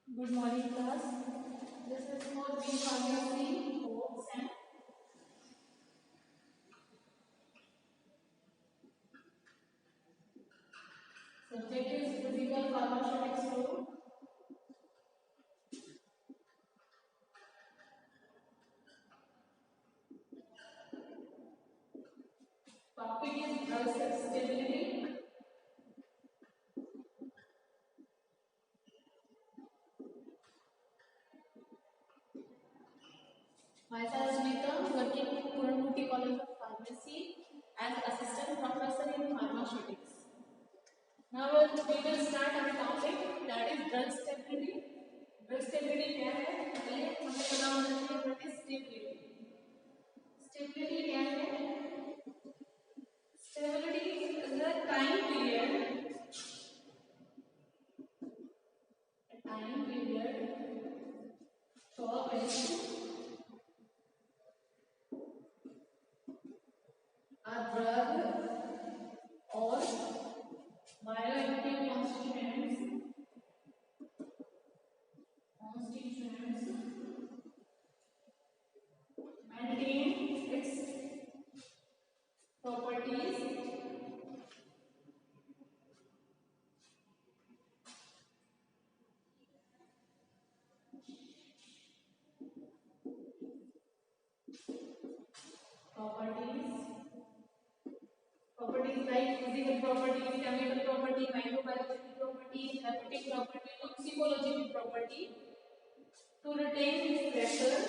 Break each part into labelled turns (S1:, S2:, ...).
S1: Good morning, class. This is for B Pharmacy Hopes and subject is physical pharmaceutics 2. Topic is drug stability. Myself Smita, working in Puranmukhi College of Pharmacy as assistant professor in pharmaceutics. Now we will start our topic, that is drug stability. Drug stability क्या है? पहले हमें पता होना चाहिए what is stability. Stability क्या है? Stability is the time period for which a drug or bioactive constituents maintain its properties properties like physical properties, chemical property, microbiological property, hepatic property, toxicological property to retain its character.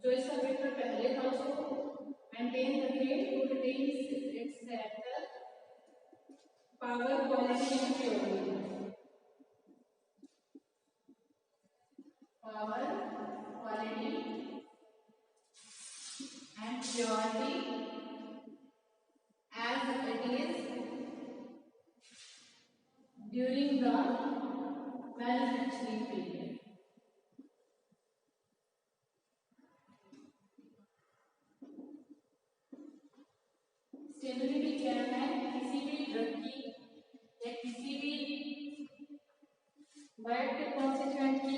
S1: जो इसका vector पहले था उसको maintain रखे to retain its character, power, quality and purity. Power, quality and purity as it is during the manufacturing period. Stability क्या है? किसी भी ड्रग की या किसी भी बायोएक्टिव कॉन्स्टिट्यूएंट की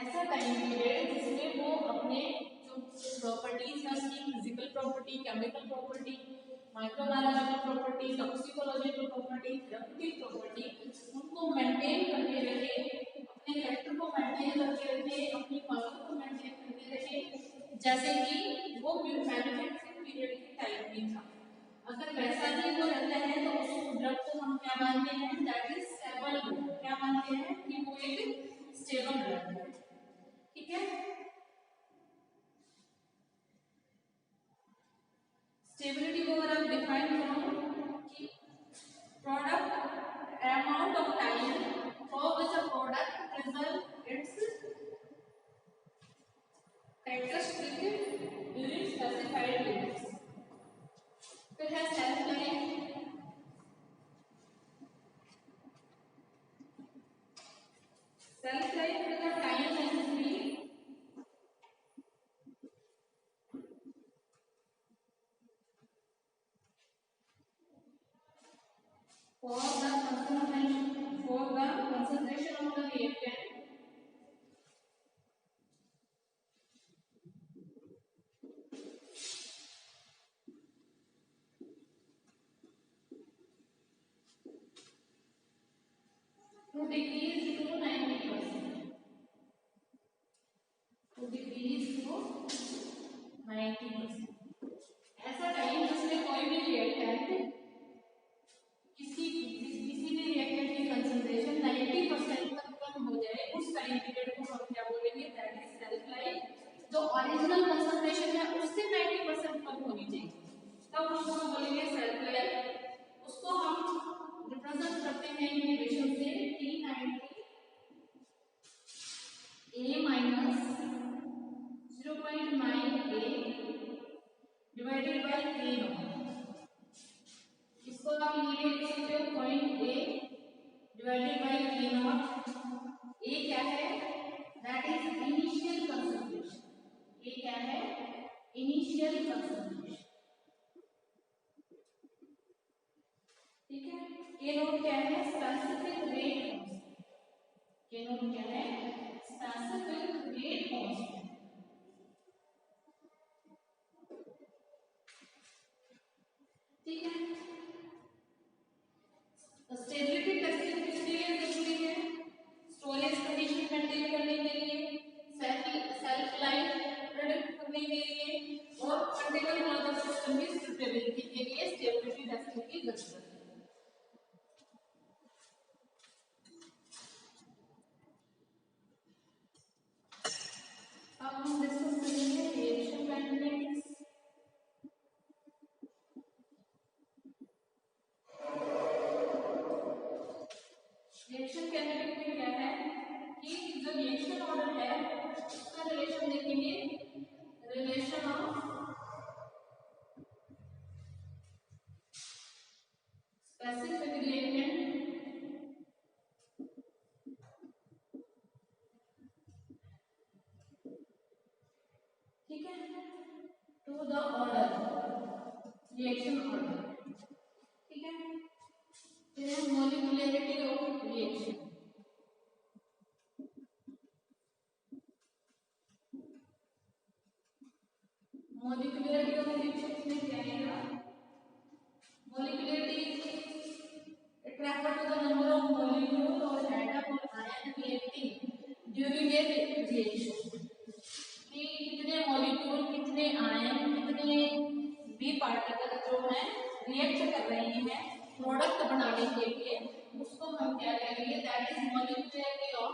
S1: ऐसा टाइम पीरियड जिसमें वो अपने जो प्रॉपर्टीज है उसकी physical property, chemical property, microbiological property, toxicological property, therapeutic property उनको मेंटेन करके रहे, अपने कैरेक्टर को मेंटेन करके रहे, अपनी पावर को मेंटेन करके रहे, जैसे कि वो मैन्युफैक्चरिंग पीरियड के टाइम में था. अगर वैसा ही वो रहता है तो उस ड्रग को हम क्या मानते हैं? That is stable. क्या मानते हैं? कि वो एक स्टेबल ड्रग है. ठीक है. स्टेबिलिटी को अगर आप डिफाइन करो कि product amount of time for which a product preserve it's characteristic during specified limits. फिर है self life. Self life is the time necessary for the concentration of the reactant to decrease to 90%. To decrease to 90%. ऐसा time जिसमें कोई भी reactant किसी भी reactant की concentration 90% तक कम हो जाए, उस टाइम पीरियड को हम क्या बोलेंगे? That is self life. जो ओरिजिनल कंसंट्रेशन है उससे 90% कम होनी चाहिए, तब उसको बोलेंगे सेल्फ लाइफ. उसको हम रिप्रेजेंट करते हैं इक्वेशन से T90 A minus 0.9 A divided by K naught. इसको आप ये लिख सकते हो point A divided by K naught. A क्या है? That is initial concentration. A क्या है? Initial concentration. ठीक है. K naught क्या है? Specific rate. के नोट क्या है, स्पेसिफिक रेट कांस्टेंट। ठीक है, स्टेबिलिटी टेस्टिंग किसके लिए जरूरी है, स्टोरेज कंडीशन मेंटेन करने के लिए, सेल्फ लाइफ प्रेडिक्ट करने के लिए और कंटेनर मॉडल सिस्टम की स्टेबिलिटी के लिए स्टेबिलिटी टेस्टिंग की जरूरत है। अब हम डिस्कस करेंगे रिएक्शन काइनेटिक्स। रिएक्शन काइनेटिक्स में क्या है कि जो रिएक्शन ऑर्डर है उसका रिलेशन देखेंगे, रिलेशन ऑफ स्पेसिफिक रिएक्टेंट ठीक है to the order, reaction order. ठीक है, फिर molecularity of reaction, molecularity of reaction में क्या रहेगा, molecularity it refers to the number of molecule or atom or ion reacting during a reaction, कि कितने मॉलिक्यूल, कितने आयन, कितने भी पार्टिकल जो है रिएक्ट कर रहे हैं प्रोडक्ट बनाने के लिए, उसको हम क्या कहेंगे, that is molecularity of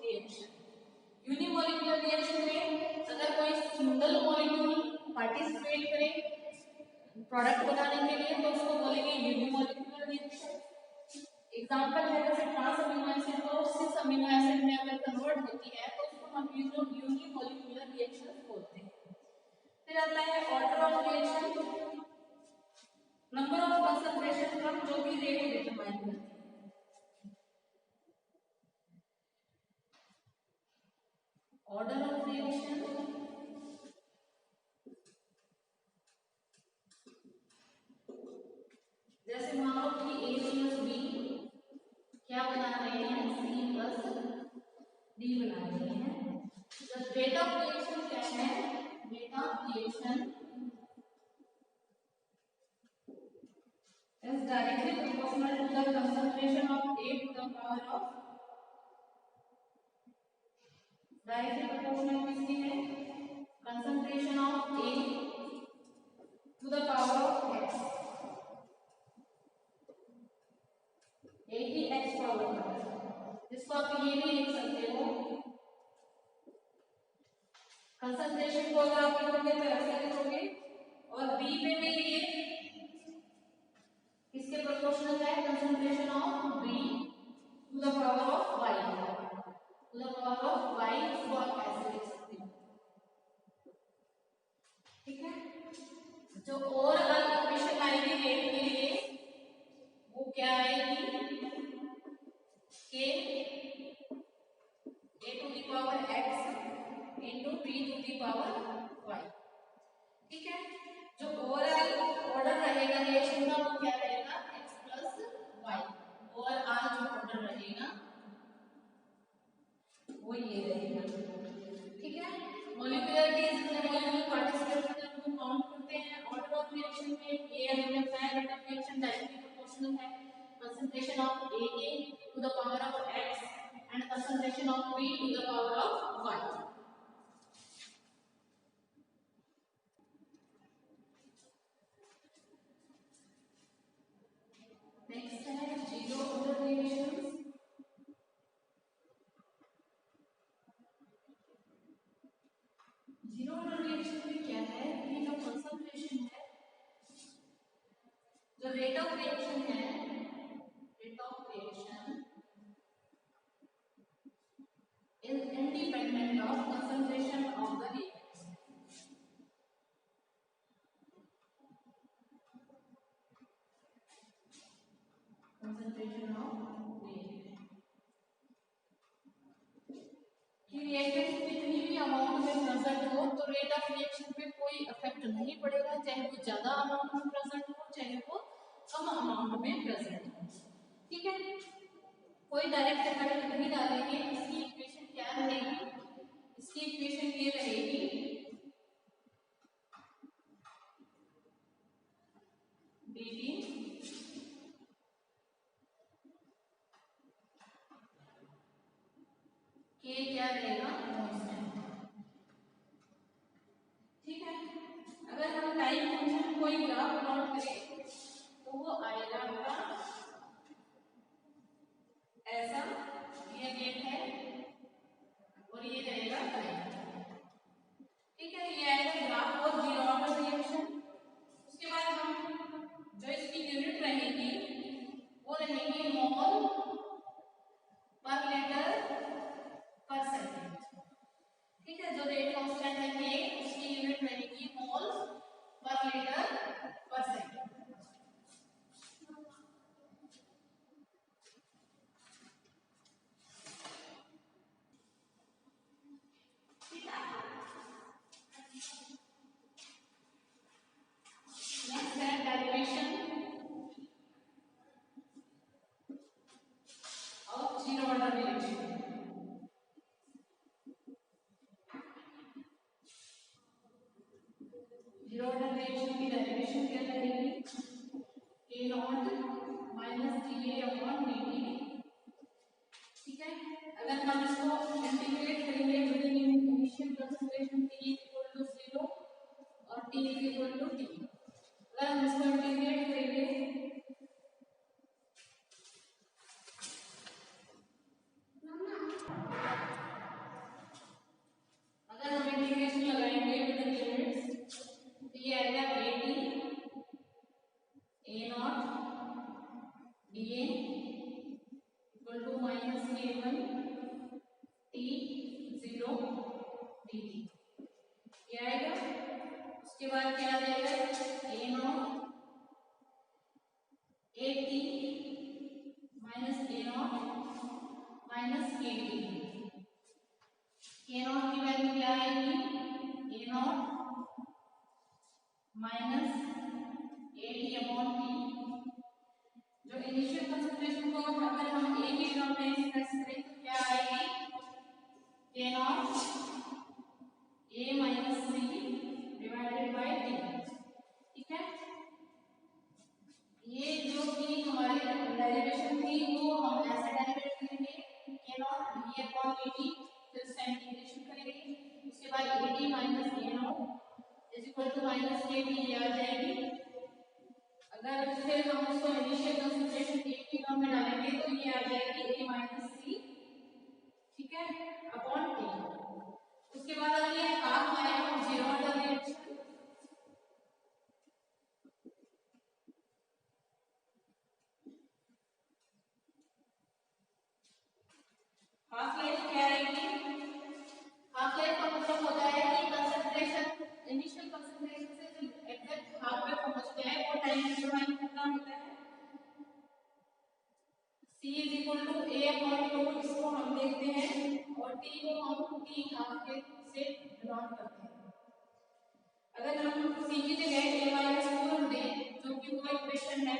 S1: reaction. Unimolecular reaction में अगर कोई सिंगल मॉलिक्यूल पार्टिसिपेट करे प्रोडक्ट बनाने के लिए तो उसको बोलेंगे यूनिमॉलिक्यूलर रिएक्शन। एग्जांपल है जैसे ट्रांस अमीनो एसिड को सिस अमीनो एसिड में अगर कन्वर्ट होती है तो उसको हम यूनिमॉलिक्यूलर रिएक्शन बोलते हैं। फिर आता है order of reaction, number of concentration from जो भी रेट डिटरमाइन करती है। ऑर्डर ऑफ रिएक्शन जैसे मान लो कि A प्लस B क्या बना रहे हैं, C प्लस D बना रहे हैं। द रेट ऑफ रिएक्शन क्या है, rate of reaction is directly proportional to the concentration of A to the power of, directly proportional किसकी है, concentration of A to the power of X, A की X power है, जिसको आप ये भी लिख सकते हो, कंसंट्रेशन को अगर आप लिखोगे तो ऐसे लिखोगे और B पे भी ये किसके प्रोपोर्शनल है, concentration of B to the power of Y, to the power of Y, इसको आप ऐसे लिख सकते हो। ठीक है, जो ओवरऑल इक्वेशन आएगी रेट के लिए वो क्या आएगी, K A to the power X into B to the power Y। ठीक है, जो ओवरऑल ऑर्डर रहेगा रिएक्शन का वो क्या रहेगा, X प्लस Y। ओवरऑल जो ऑर्डर रहेगा वो ये रहेगा। ठीक है, मॉलिक्यूलरिटी इसमें मॉलिक्यूल पार्टिसिपेट को काउंट करते हैं। ऑर्डर ऑफ रिएक्शन में A हमने बताया, rate of reaction directly proportional है concentration of A to the power of X and concentration of B to the power of Y। Next है zero order reactions. Zero order reaction में क्या है कि जो कंसंट्रेशन है, जो रेट ऑफ रिएक्शन है, rate of reaction is independent of concentration of the reactant. Concentration of reactant कि रिएक्टेंट कितनी भी अमाउंट में प्रेजेंट हो तो रेट ऑफ रिएक्शन पे कोई इफेक्ट नहीं पड़ेगा, चाहे वो ज्यादा अमाउंट में प्रेजेंट हो चाहे वो कम अमाउंट में प्रेजेंट हो। ठीक है, कोई डायरेक्ट करंट नहीं डालेंगे, इसकी इक्वेशन क्या रहेगी, इसकी इक्वेशन ये रहेगी dt के क्या रहेगा कांस्टेंट। ठीक है, अगर हम टाइम फंक्शन कोई ग्राफ प्लॉट करें तो वो आएगा आपका ऐसा, ये गेट है और ये रहेगा टाइम। ठीक है, ये आएगा ग्राफ और जीरो ऑर्डर रिएक्शन। उसके बाद हम जो इसकी यूनिट रहेगी वो रहेगी मोल पर लीटर पर सेकंड। ठीक है, जो रेट कांस्टेंट है के उसकी यूनिट रहेगी मोल पर लीटर पर सेकंड। नेक्स्ट है derivation of zero order reaction. Zero order reaction की डेरिवेशन क्या रहेगी, a naught minus da upon dt। ठीक है, अगर हम इसको इंटीग्रेट करेंगे with initial concentration t equal to 0 और t इक्वल टू t, अगर हम इसको इंटीग्रेट करेंगे अगर हम इंटीग्रेशन लगाएंगे विद लिमिट्स तो ये आएगा a naught da equal to minus k1 t 0 dt ये आएगा। उसके बाद क्या आ जाएगा a not a t minus a naught minus k t। k not की वैल्यू क्या आएगी, a naught minus a t upon t। जो इनिशियल कंसंट्रेशन को अगर हम a के टर्म में एक्सप्रेस करें तो क्या आएगी, k not a minus c divided by t। ठीक है, ये जो कि हमारी डेरिवेशन थी वो हम ऐसे डेरिवेट करेंगे k naught d upon dt, फिर इसका इंटीग्रेशन करेंगे। उसके बाद a t minus a naught is equal to minus k t ये आ जाएगी। अगर फिर हम इसको इनिशियल कंसंट्रेशन a की टर्म में डालेंगे तो ये आ जाएगी a माइनस c, ठीक है, अपॉन t। उसके बाद अब ये हाफ आएगा zero order reaction. Half life क्या आएगी, हाफ लाइफ का मतलब होता है कि कंसंट्रेशन इनिशियल कंसंट्रेशन से जो एग्जैक्ट हाफ पे पहुंचते हैं वो टाइम डिटरमाइन करना होता है। c is equal to a upon 2 इसको हम देखते हैं और t को हम t हाफ के से डिनोट करते हैं। अगर हम c की जगह a माइनस 2 रख दें जो कि वो इक्वेशन है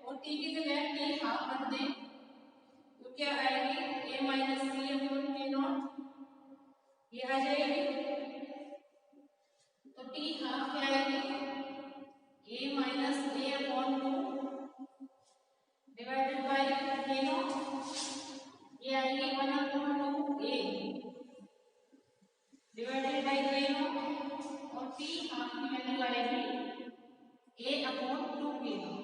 S1: और t की जगह t हाफ रख दें तो क्या आएगी, a minus c upon k naught ये आ जाएगी। तो t हाफ क्या आएगी, a minus a upon 2 divided by k naught ये आएगी 1 upon 2 a divided by k not और t हाफ की वैल्यू आएगी a अपॉन 2 k नॉट।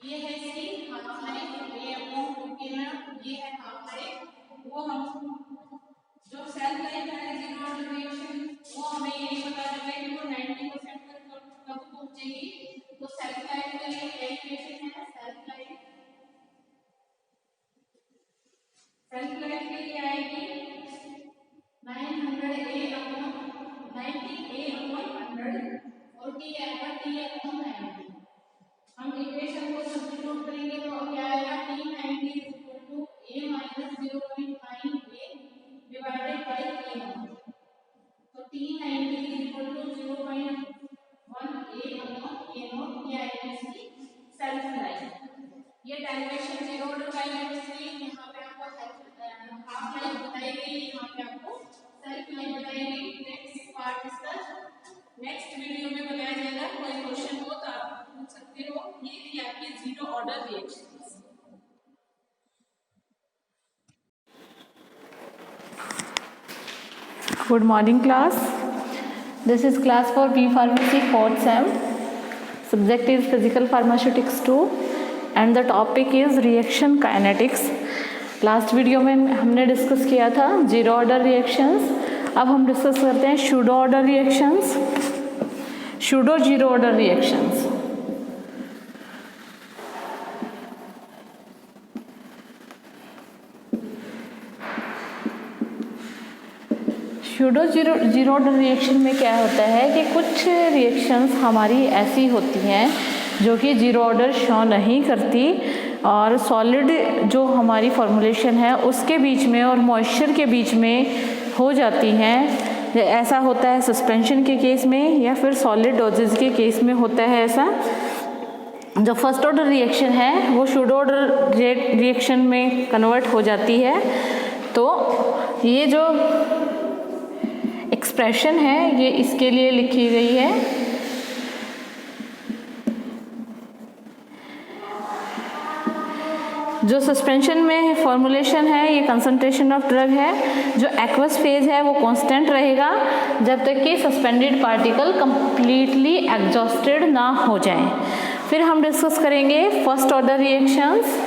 S1: ये है इसकी half life a upon 2 k naught, ये है हाफ लाइफ। वो हम जो सेल्फ लाइफ है जीरो ऑर्डर रिएक्शन वो हमें ये पता चला है कि वो 90% तक कब पहुंचेगी। तो सेल्फ लाइफ के लिए क्या इक्वेशन है, सेल्फ लाइफ के लिए आएगी 900a अपॉन 90a अपॉन 100 और t आएगा t अपॉन 90। हम इक्वेशन को सब्स्टिट्यूट करेंगे तो क्या आएगा, t90 is equal to a minus 0.9a divided by k naught. तो t90 is equal to 0.1a upon k naught, ये आएगी इसकी सेल्फ लाइफ। ये डेरिवेशन जीरो ऑर्डर का है इसलिए में बताया जाएगा। कोई क्वेश्चन हो तो आप पूछ सकते हो। ये थी आपकी zero order reactions.
S2: Good morning class. This is class for B Pharmacy 4th Sem. Subject is Physical Pharmaceutics 2 and the topic is Reaction Kinetics. Last video में हमने डिस्कस किया था जीरो ऑर्डर रिएक्शंस। अब हम डिस्कस करते हैं pseudo order reactions, pseudo zero order reactions. Pseudo zero order reaction में क्या होता है कि कुछ रिएक्शंस हमारी ऐसी होती हैं जो कि जीरो ऑर्डर शो नहीं करती और सॉलिड जो हमारी फॉर्मुलेशन है उसके बीच में और मॉइस्चर के बीच में हो जाती हैं। ऐसा होता है सस्पेंशन के केस में या फिर सॉलिड डोजेज के केस में होता है ऐसा। जो फर्स्ट ऑर्डर रिएक्शन है वो सूडो ऑर्डर रिएक्शन में कन्वर्ट हो जाती है। तो ये जो एक्सप्रेशन है ये इसके लिए लिखी गई है। जो सस्पेंशन में फॉर्मुलेशन है ये कंसंट्रेशन ऑफ ड्रग है। जो एक्वस फेज है वो कांस्टेंट रहेगा जब तक कि सस्पेंडेड पार्टिकल कंप्लीटली एग्जॉस्टेड ना हो जाए। फिर हम डिस्कस करेंगे first order reactions.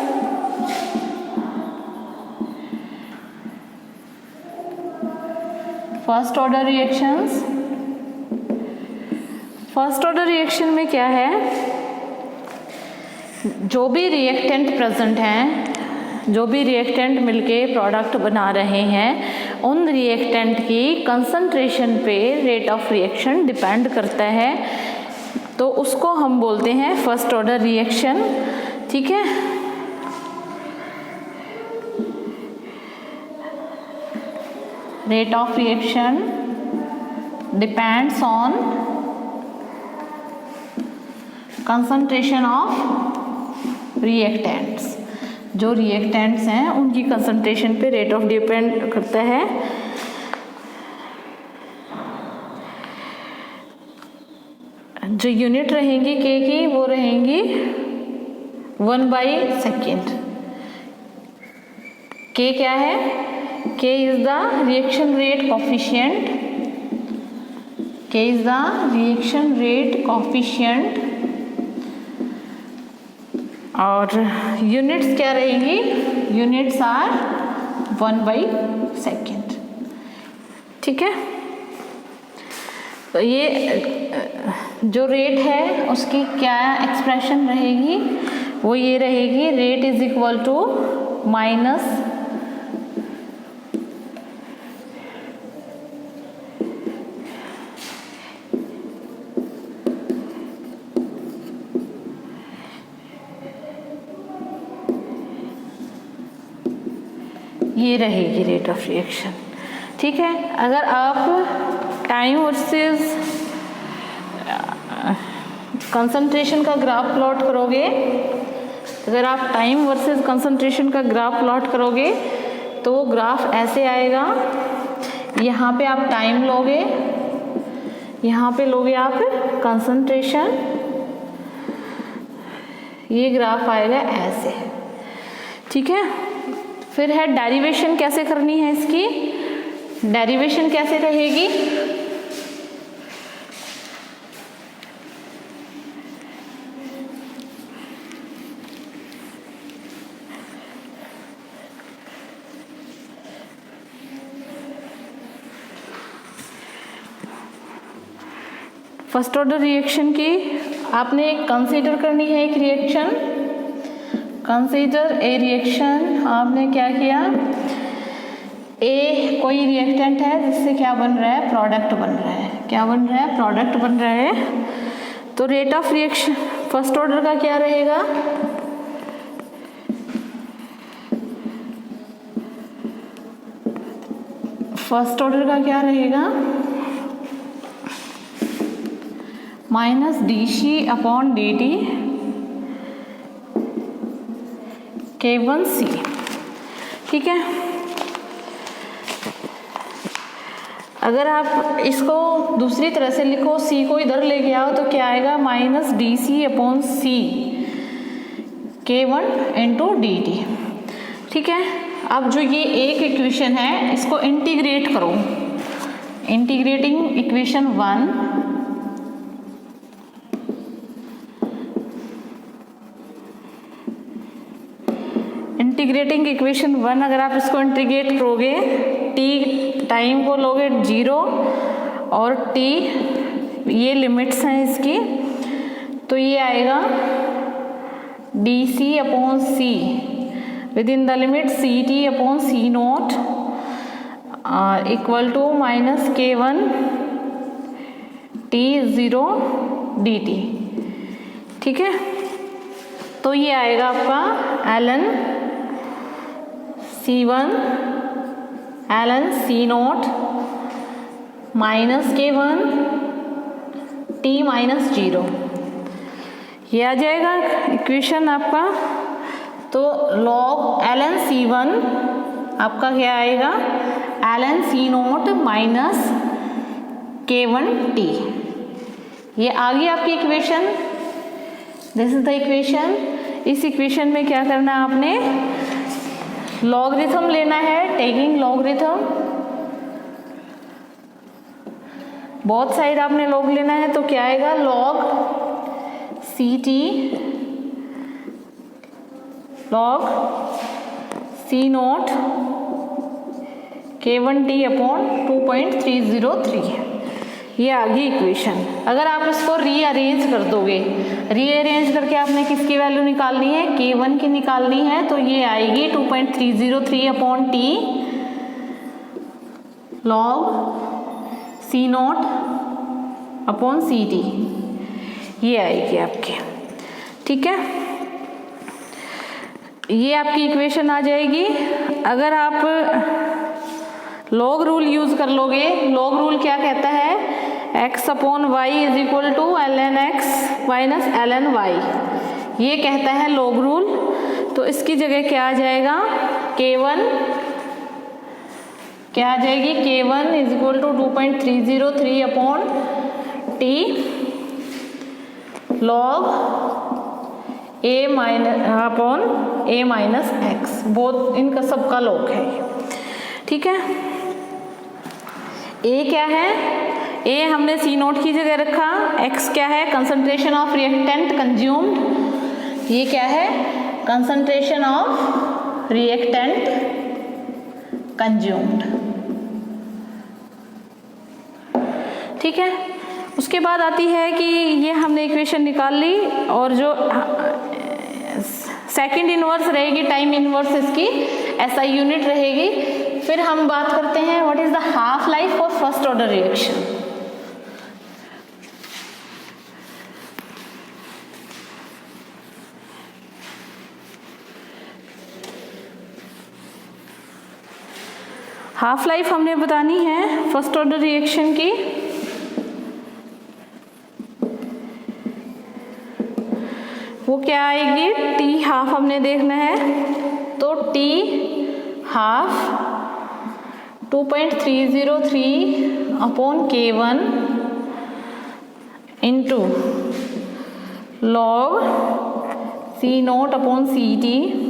S2: First order reactions, first order reaction में क्या है, जो भी रिएक्टेंट प्रेजेंट हैं, जो भी रिएक्टेंट मिलके प्रोडक्ट बना रहे हैं उन रिएक्टेंट की कंसंट्रेशन पे रेट ऑफ रिएक्शन डिपेंड करता है। तो उसको हम बोलते हैं फर्स्ट ऑर्डर रिएक्शन। ठीक है, rate of reaction depends on concentration of reactants। जो reactants हैं उनकी concentration पे rate of डिपेंड करता है। जो यूनिट रहेंगी K की वो रहेंगी 1/second। K क्या है? K is the reaction rate coefficient. K is the reaction rate coefficient और यूनिट्स क्या रहेंगी? Units are 1/second। ठीक है, तो ये जो रेट है उसकी क्या एक्सप्रेशन रहेगी? वो ये रहेगी, rate is equal to minus ये रहेगी रेट ऑफ रिएक्शन। ठीक है, अगर आप टाइम वर्सेस कंसंट्रेशन का ग्राफ प्लॉट करोगे, अगर आप टाइम वर्सेस कंसंट्रेशन का ग्राफ प्लॉट करोगे तो वो ग्राफ ऐसे आएगा। यहाँ पे आप टाइम लोगे, यहाँ पे लोगे आप कंसंट्रेशन, ये ग्राफ आएगा ऐसे। ठीक है, फिर है डेरिवेशन कैसे करनी है इसकी। डेरिवेशन कैसे रहेगी? फर्स्ट ऑर्डर रिएक्शन की आपने कंसीडर करनी है एक रिएक्शन। कंसीडर ए रिएक्शन, आपने क्या किया, ए कोई रिएक्टेंट है जिससे क्या बन रहा है, प्रोडक्ट बन रहा है। क्या बन रहा है? प्रोडक्ट बन रहा है। तो rate of reaction first order का क्या रहेगा? फर्स्ट ऑर्डर का क्या रहेगा? Minus dC/dt K1C। ठीक है, अगर आप इसको दूसरी तरह से लिखो, c को इधर लेके आओ तो क्या आएगा, माइनस डी सी अपॉन सी K1 इंटू डी टी। ठीक है, अब जो ये एक इक्वेशन है इसको इंटीग्रेट करो, इंटीग्रेटिंग इक्वेशन 1 इंटीग्रेटिंग इक्वेशन 1 अगर आप इसको इंटीग्रेट करोगे, t टाइम को लोगे 0 और t ये लिमिट्स हैं इसकी, तो ये आएगा D C upon C with in the limit C T upon C naught equal to minus K1 T0 D T. ठीक है, तो ये आएगा आपका ln C1 ln C note minus K1 T minus 0, ये आ जाएगा इक्वेशन आपका। तो log ln C1 आपका क्या आएगा, ln C note minus K1 T, ये आ गई आपकी equation. This is the equation. इस इक्वेशन में क्या करना है आपने, लॉगरिथम लेना है, टेकिंग लॉगरिथम, बोथ साइड आपने लॉग लेना है, तो क्या आएगा, log C T log C note K1 T upon 2.303, ये आ गई इक्वेशन। अगर आप इसको रीअरेंज कर दोगे, रीअरेंज करके आपने किसकी वैल्यू निकालनी है, K1 की निकालनी है, तो ये आएगी 2.303 upon T log C naught upon C T, ये आएगी आपके। ठीक है, ये आपकी इक्वेशन आ जाएगी। अगर आप लॉग रूल यूज कर लोगे, लॉग रूल क्या कहता है, x upon Y is equal to ln x minus ln y, ये कहता है लॉग रूल। तो इसकी जगह क्या आ जाएगा, K1 क्या आ जाएगी, K1 is equal to 2.303 upon T log a minus upon a minus x, बहुत इनका सबका लॉग है। ठीक है, a क्या है, a हमने C नोट की जगह रखा, x क्या है, कंसंट्रेशन ऑफ रिएक्टेंट कंज्यूम्ड, ये क्या है, कंसंट्रेशन ऑफ रिएक्टेंट कंज्यूम्ड। ठीक है, उसके बाद आती है कि ये हमने इक्वेशन निकाल ली, और जो सेकंड इनवर्स रहेगी, टाइम इनवर्स इसकी SI यूनिट रहेगी। फिर हम बात करते हैं what is the half life of first order reaction. Half life हमने बतानी है फर्स्ट ऑर्डर रिएक्शन की। वो क्या आएगी, टी हाफ हमने देखना है, तो T half 2.303 upon K1 into log C naught upon C T,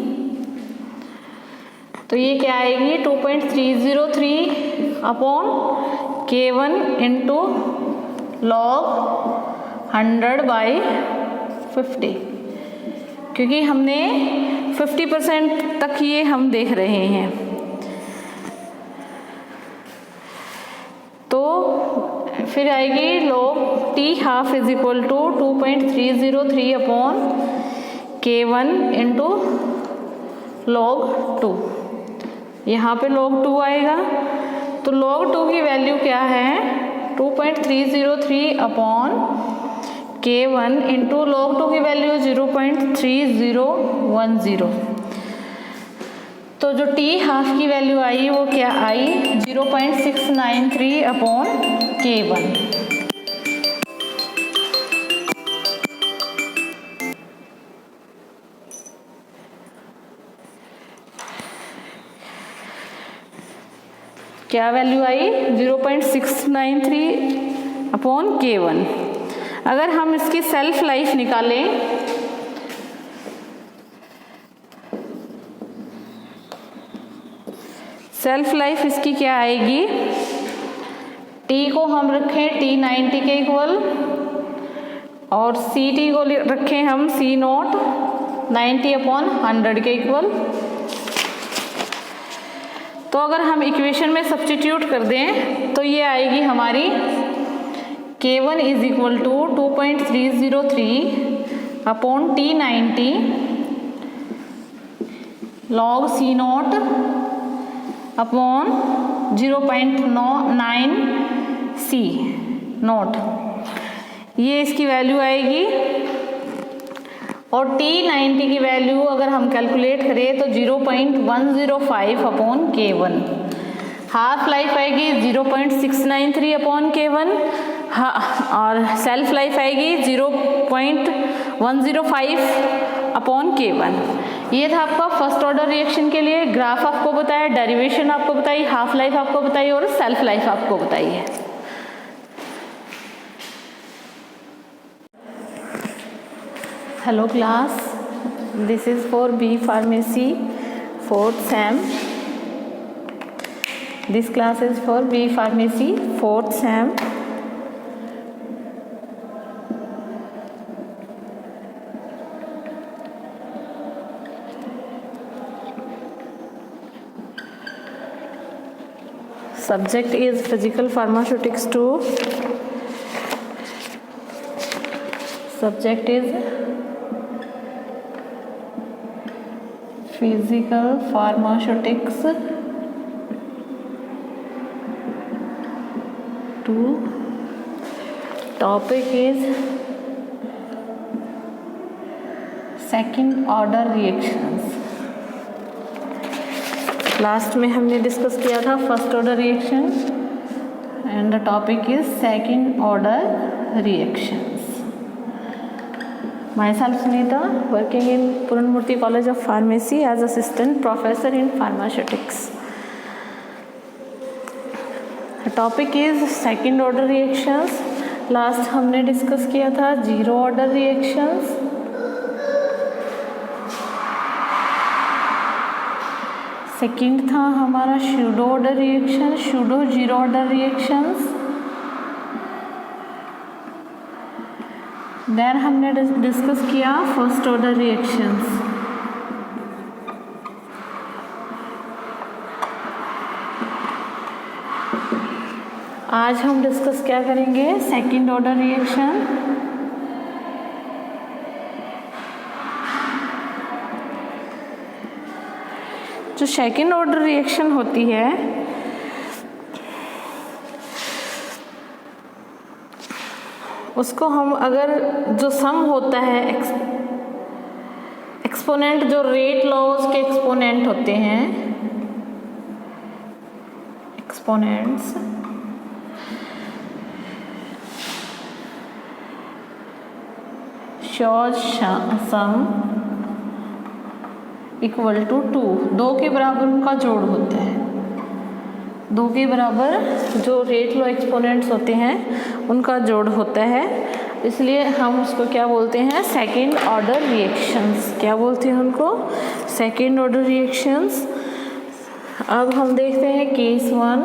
S2: तो ये क्या आएगी 2.303 अपॉन K1 इंटू लॉग 100/50, क्योंकि हमने 50% तक ये हम देख रहे हैं। तो फिर आएगी log T half is equal to 2.303 upon K1 into log 2, यहाँ पे log 2 आएगा। तो log 2 की वैल्यू क्या है, 2.303 अपॉन K1 इंटू log 2 की वैल्यू 0.3010। तो जो t हाफ की वैल्यू आई वो क्या आई, 0.693 अपॉन K1। क्या वैल्यू आई 0.693 अपॉन K1। अगर हम इसकी सेल्फ लाइफ निकालें सेल्फ लाइफ इसकी क्या आएगी, T को हम रखें T90 के इक्वल और CT को रखें हम C0 90/100 के इक्वल। तो अगर हम इक्वेशन में सब्स्टिट्यूट कर दें तो ये आएगी हमारी K1 is equal to 2.303 upon T90 log C0 upon 0.9 C0, ये इसकी वैल्यू आएगी। और T90 की वैल्यू अगर हम कैलकुलेट करें तो 0.105 अपॉन K1। हाफ लाइफ आएगी 0.693 अपॉन K1 और सेल्फ लाइफ आएगी 0.105 अपॉन K1। ये था आपका फर्स्ट ऑर्डर रिएक्शन के लिए। ग्राफ आपको बताया, डेरिवेशन आपको बताई, हाफ लाइफ आपको बताई और सेल्फ लाइफ आपको बताई है। Hello class, this is for B Pharmacy 4th Sem. This class is for B Pharmacy 4th Sem. Subject is Physical Pharmaceutics 2. Subject is Physical Pharmaceutics 2. Topic is second order reactions. Last में हमने discuss किया था first order reaction and the topic is second order reactions. Myself Sunita, working in Puranmurthy College of Pharmacy as assistant professor in pharmaceutics. The topic is second order reactions. Last हमने discuss किया था zero order reactions. Second था हमारा pseudo order reaction, pseudo zero order reactions. Then हमने discuss किया first order reactions. आज हम discuss क्या करेंगे, सेकंड ऑर्डर रिएक्शन। जो सेकंड ऑर्डर रिएक्शन होती है उसको हम अगर जो सम होता है एक्सपोनेंट, जो रेट लॉज के एक्सपोनेंट होते हैं, exponents shows sum equal to 2, 2 के बराबर उनका जोड़ होता है। 2 के बराबर जो रेट लो एक्सपोनेंट्स होते हैं उनका जोड़ होता है, इसलिए हम उसको क्या बोलते हैं, सेकंड ऑर्डर रिएक्शंस। क्या बोलते हैं उनको, सेकंड ऑर्डर रिएक्शंस। अब हम देखते हैं केस 1।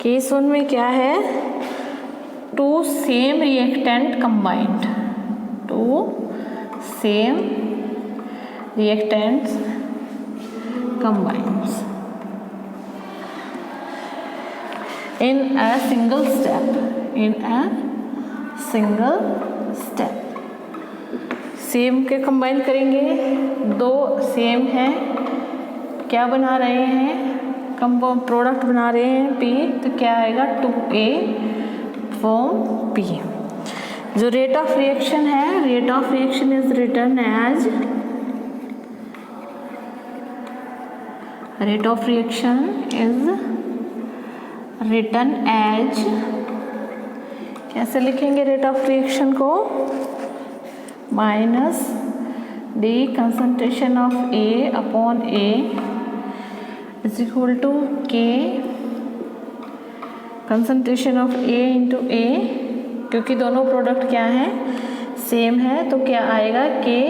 S2: केस 1 में क्या है, 2 same reactant combined, 2 same reactants combines in a single step, in a single step। Same के कंबाइन करेंगे, 2 सेम हैं, क्या बना रहे हैं, कंपाउंड प्रोडक्ट बना रहे हैं P, तो क्या आएगा 2A फॉर्म P। जो रेट ऑफ रिएक्शन है, rate of reaction is written as, rate of reaction is written as, कैसे लिखेंगे रेट ऑफ रिएक्शन को, minus D concentration of A upon A is equal to k concentration of A into A, क्योंकि दोनों product क्या हैं, same है, तो क्या आएगा के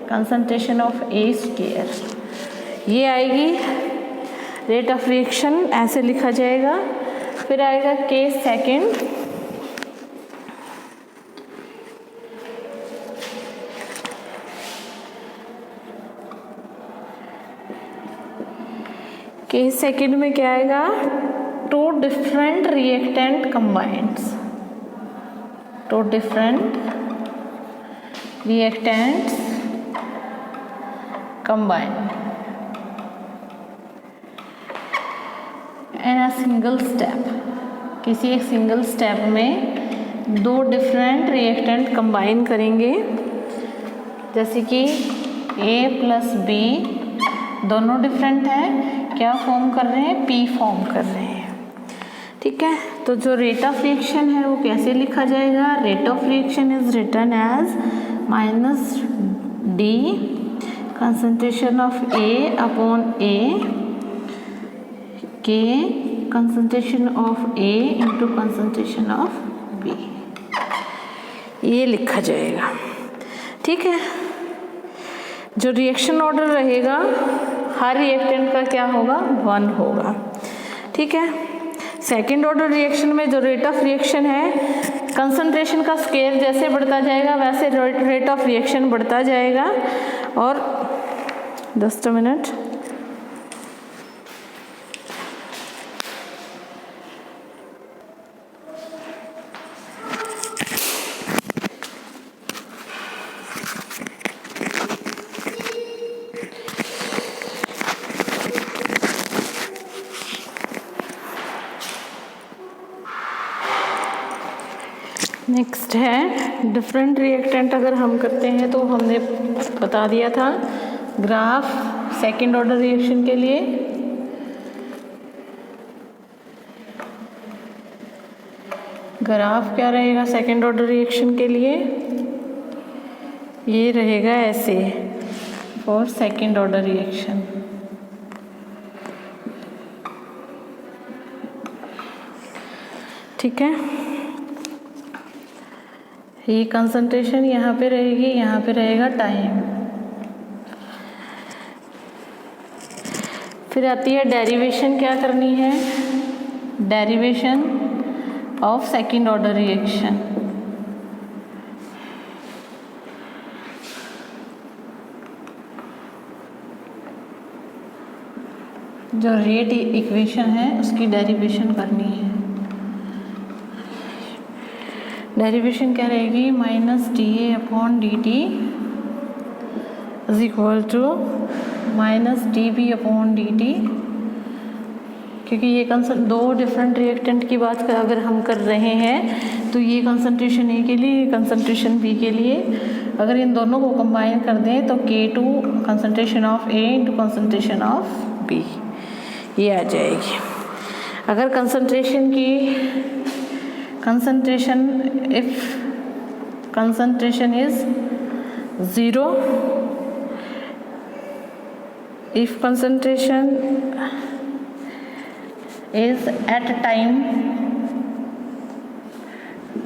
S2: कंसंट्रेशन ऑफ ए स्क्वायर। ये आएगी रेट ऑफ रिएक्शन, ऐसे लिखा जाएगा। फिर आएगा के सेकेंड, के सेकेंड में क्या आएगा, two different reactant combines, two different reactants combined in a single step, किसी एक सिंगल स्टेप में दो डिफरेंट रिएक्टेंट कंबाइन करेंगे, जैसे कि ए प्लस बी दोनों डिफरेंट है, क्या फॉर्म कर रहे हैं, पी फॉर्म कर रहे हैं। ठीक है, तो जो रेट ऑफ रिएक्शन है वो कैसे लिखा जाएगा, rate of reaction is written as minus D concentration of A upon A के concentration of A into concentration of B, ये लिखा जाएगा। ठीक है, जो रिएक्शन ऑर्डर रहेगा हर रिएक्टेंट का क्या होगा, 1 होगा। ठीक है, सेकेंड ऑर्डर रिएक्शन में जो रेट ऑफ रिएक्शन है, कंसंट्रेशन का स्केल जैसे बढ़ता जाएगा वैसे रेट ऑफ रिएक्शन बढ़ता जाएगा। और जस्ट अ मिनट, नेक्स्ट है डिफरेंट रिएक्टेंट। अगर हम करते हैं तो हमने बता दिया था ग्राफ सेकेंड ऑर्डर रिएक्शन के लिए, ग्राफ क्या रहेगा सेकेंड ऑर्डर रिएक्शन के लिए, ये रहेगा ऐसे फॉर सेकेंड ऑर्डर रिएक्शन। ठीक है, ये कंसंट्रेशन यहाँ पे रहेगी, यहाँ पे रहेगा टाइम। फिर आती है डेरिवेशन, क्या करनी है, derivation of second order reaction. जो रेट इक्वेशन है उसकी डेरिवेशन करनी है। डेरिवेशन क्या रहेगी, minus d A upon d t is equal to minus d B upon d t, क्योंकि ये दो डिफरेंट रिएक्टेंट की बात अगर हम कर रहे हैं तो ये कंसंट्रेशन ए के लिए, ये कंसंट्रेशन बी के लिए, अगर इन दोनों को कंबाइन कर दें तो K2 concentration of A into concentration of B ये आ जाएगी। अगर concentration if concentration is 0, if concentration is at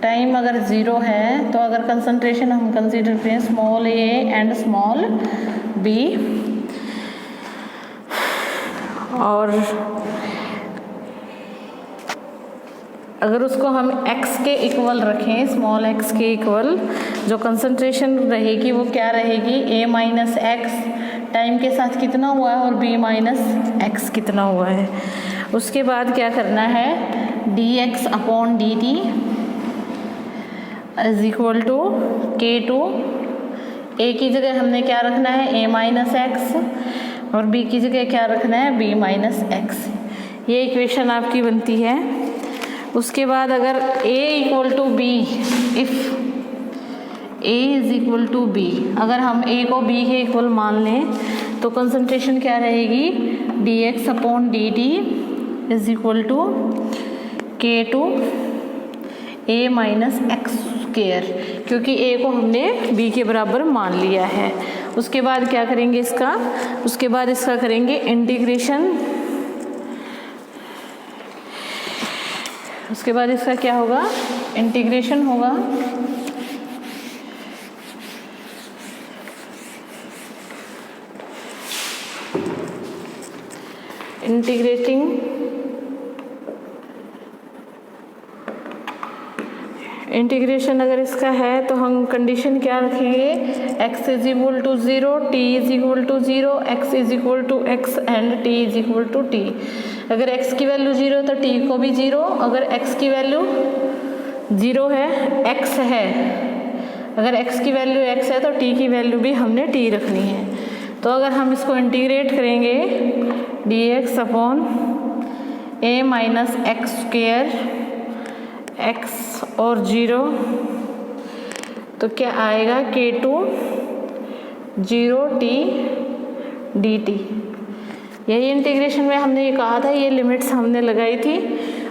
S2: time अगर 0 है तो अगर कंसंट्रेशन हम कंसीडर करें small a and small b, और अगर उसको हम x के इक्वल रखें, स्मॉल x के इक्वल, जो कंसंट्रेशन रहेगी वो क्या रहेगी, a माइनस एक्स, टाइम के साथ कितना हुआ है और b माइनस एक्स कितना हुआ है। उसके बाद क्या करना है, dx upon dt is equal to K2, a की जगह हमने क्या रखना है, a माइनस एक्स, और b की जगह क्या रखना है, b माइनस एक्स। ये इक्वेशन आपकी बनती है। उसके बाद अगर a equal to b, if a is equal to b, अगर हम a को b के इक्वल मान लें तो कंसंट्रेशन क्या रहेगी, dx upon dt is equal to K2 a minus x square, क्योंकि a को हमने b के बराबर मान लिया है। उसके बाद क्या करेंगे इसका, उसके बाद इसका करेंगे इंटीग्रेशन। उसके बाद इसका क्या होगा, इंटीग्रेशन होगा। इंटीग्रेशन अगर इसका है तो हम कंडीशन क्या रखेंगे, x is equal to 0, t is equal to 0, x is equal to x and t is equal to t। अगर x की वैल्यू 0 तो t को भी 0, अगर x की वैल्यू 0 है, x है, अगर x की वैल्यू x है तो t की वैल्यू भी हमने t रखनी है। तो अगर हम इसको इंटीग्रेट करेंगे dx upon a minus x square x और 0, तो क्या आएगा k2 0t dt। यही इंटीग्रेशन में हमने ये कहा था, ये लिमिट्स हमने लगाई थी।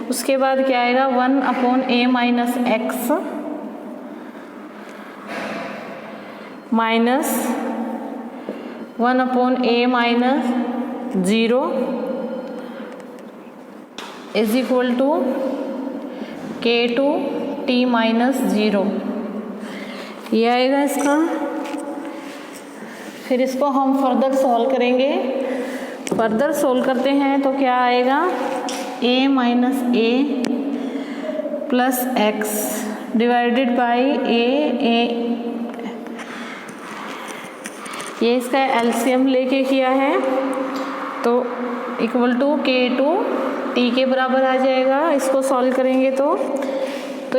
S2: उसके बाद क्या आएगा 1 upon a minus x minus 1 upon a minus 0 is equal to k2 t minus 0, ये आएगा इसका। फिर इसको हम फर्दर सॉल्व करेंगे। फर्दर सॉल्व करते हैं तो क्या आएगा, a minus a plus x divided by a, ये इसका एलसीएम लेके किया है तो इक्वल टू k2 t के बराबर आ जाएगा। इसको सॉल्व करेंगे तो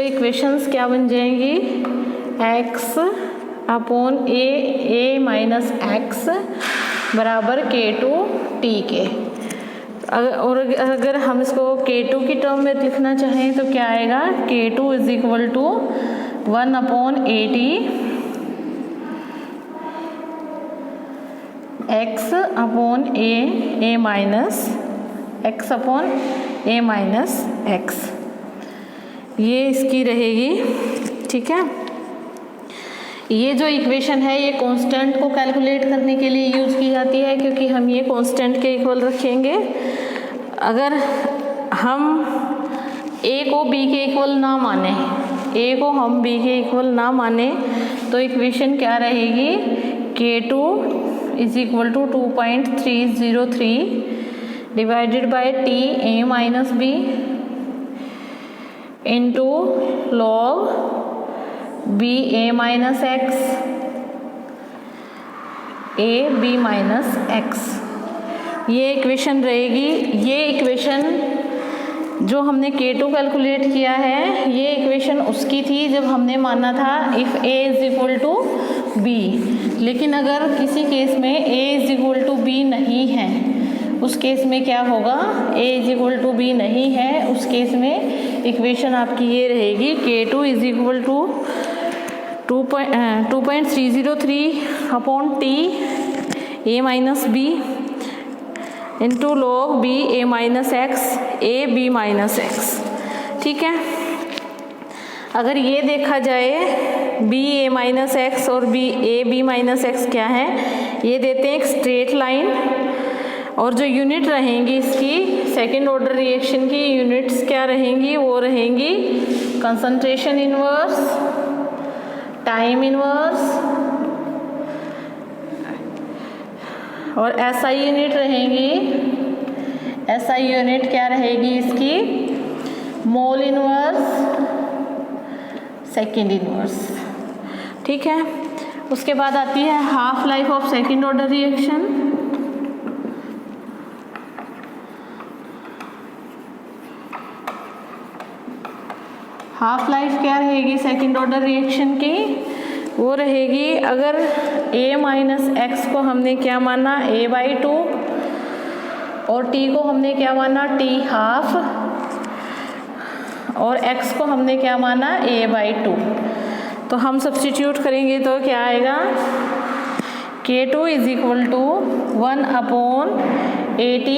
S2: इक्वेशंस क्या बन जाएंगी, x upon a minus x बराबर k2 t के। अगर हम इसको k2 की टर्म में लिखना चाहें तो क्या आएगा, k2 is equal to 1 upon x upon a minus x upon a minus x, ये इसकी रहेगी। ठीक है, ये जो इक्वेशन है ये कांस्टेंट को कैलकुलेट करने के लिए यूज़ की जाती है, क्योंकि हम ये कांस्टेंट के इक्वल रखेंगे। अगर हम a को b के इक्वल ना माने, a को हम b के इक्वल ना माने तो इक्वेशन क्या रहेगी, k2 is equal to 2.303 divided by t a minus b into log b a minus x a b minus x, ये इक्वेशन रहेगी। ये इक्वेशन जो हमने k2 कैलकुलेट किया है, ये इक्वेशन उसकी थी जब हमने माना था if a is equal to b। लेकिन अगर किसी केस में a is equal to b नहीं है, उस केस में क्या होगा, a is equal to b नहीं है, उस केस में इक्वेशन आपकी ये रहेगी, k2 is equal to 2.303 upon t a minus b into log b a minus x a b minus x. ठीक है, अगर ये देखा जाए b a माइनस एक्स और b a b minus x क्या है, ये देते हैं एक स्ट्रेट लाइन, और जो यूनिट रहेंगी इसकी सेकेंड ऑर्डर रिएक्शन की यूनिट्स क्या रहेंगी, वो रहेंगी कंसंट्रेशन इनवर्स, टाइम इनवर्स और SI यूनिट रहेंगी। SI यूनिट क्या रहेगी इसकी, मोल इनवर्स, सेकेंड इनवर्स। ठीक है, उसके बाद आती है half life of second order reaction. Half life क्या रहेगी सेकेंड ऑर्डर रिएक्शन की, वो रहेगी, अगर a माइनस एक्स को हमने क्या माना a/2 और t को हमने क्या माना t हाफ और x को हमने क्या माना a/2, तो हम सब्स्टिट्यूट करेंगे तो क्या आएगा, k2 is equal to 1 upon at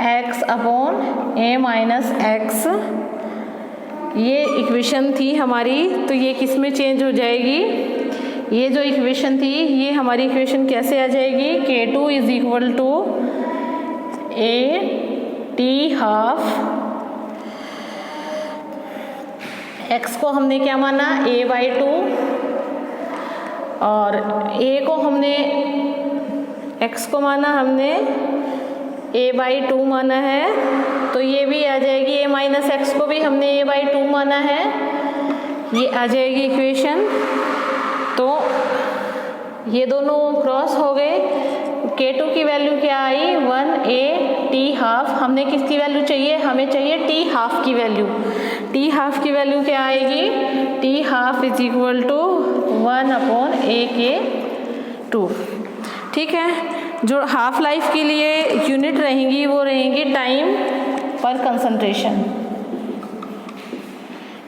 S2: x upon a minus x. ये इक्वेशन थी हमारी, तो ये किस में चेंज हो जाएगी, ये जो इक्वेशन थी ये हमारी इक्वेशन कैसे आ जाएगी, K2 is equal to AT half, x को हमने क्या माना A/2 और a को हमने x को माना हमने A/2 माना है, तो ये भी आ जाएगी a माइनस एक्स को भी हमने A/2 माना है, ये आ जाएगी इक्वेशन। तो ये दोनों क्रॉस हो गए, K2 की वैल्यू क्या आई 1AT हाफ, हमने किसकी वैल्यू चाहिए, हमें चाहिए T हाफ की वैल्यू। T हाफ की वैल्यू क्या आएगी, T half is equal to 1/AK2। ठीक है, जो हाफ लाइफ के लिए यूनिट रहेंगी वो रहेंगी टाइम पर कंसंट्रेशन,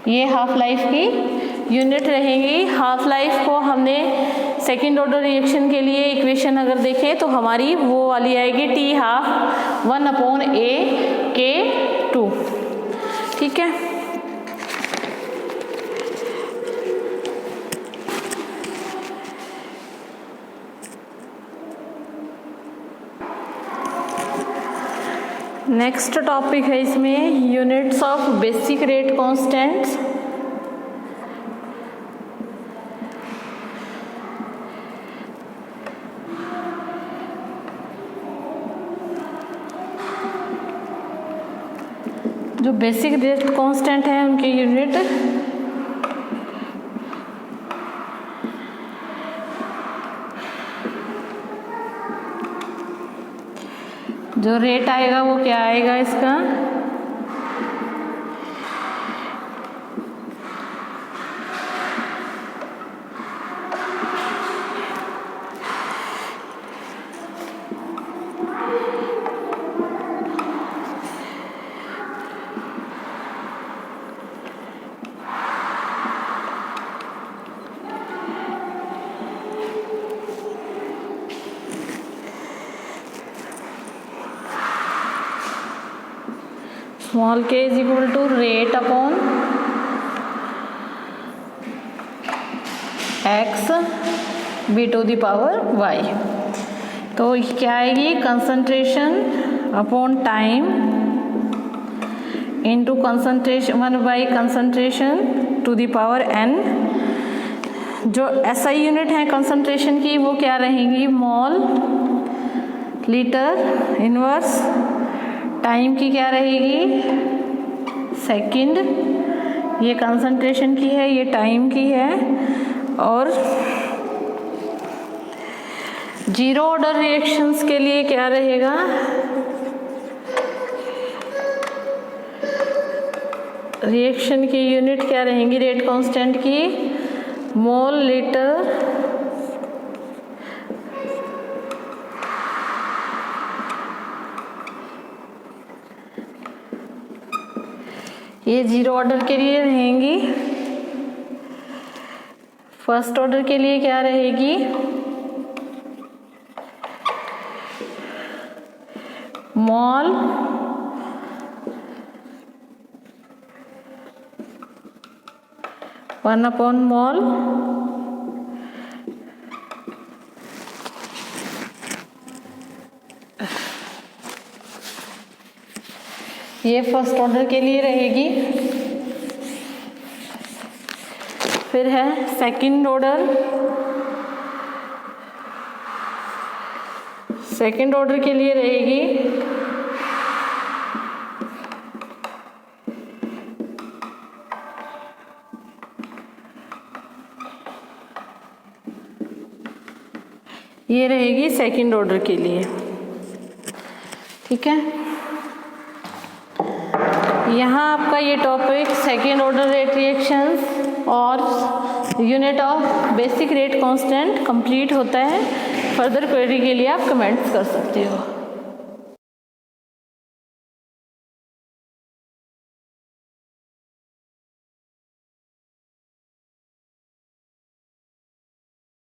S2: ये हाफ लाइफ की यूनिट रहेंगी। हाफ लाइफ को हमने सेकेंड ऑर्डर रिएक्शन के लिए इक्वेशन अगर देखें तो हमारी वो वाली आएगी T हाफ 1/AK2। ठीक है, नेक्स्ट टॉपिक है इसमें units of basic rate constants. जो बेसिक रेट कांस्टेंट है उनकी यूनिट जो रेट आएगा वो क्या आएगा इसका, small k is equal to rate upon x b to the power y। तो क्या आएगी, concentration upon time into concentration 1/कंसंट्रेशन टू द पावर n। जो SI यूनिट है कंसंट्रेशन की वो क्या रहेंगी, मोल, लीटर इनवर्स, टाइम की क्या रहेगी सेकंड, ये कंसंट्रेशन की है ये टाइम की है। और जीरो ऑर्डर रिएक्शंस के लिए क्या रहेगा, रिएक्शन की यूनिट क्या रहेंगी रेट कांस्टेंट की, मोल, लीटर, ये जीरो ऑर्डर के लिए रहेंगी। फर्स्ट ऑर्डर के लिए क्या रहेगी, मोल, वन अपॉन मोल, ये फर्स्ट ऑर्डर के लिए रहेगी। फिर है सेकंड ऑर्डर, सेकंड ऑर्डर के लिए रहेगी ये रहेगी सेकंड ऑर्डर के लिए। ठीक है, यहाँ आपका ये topic second order rate reactions और unit of basic rate constant complete होता है। फर्दर क्वेरी के लिए आप कमेंट्स कर सकते हो।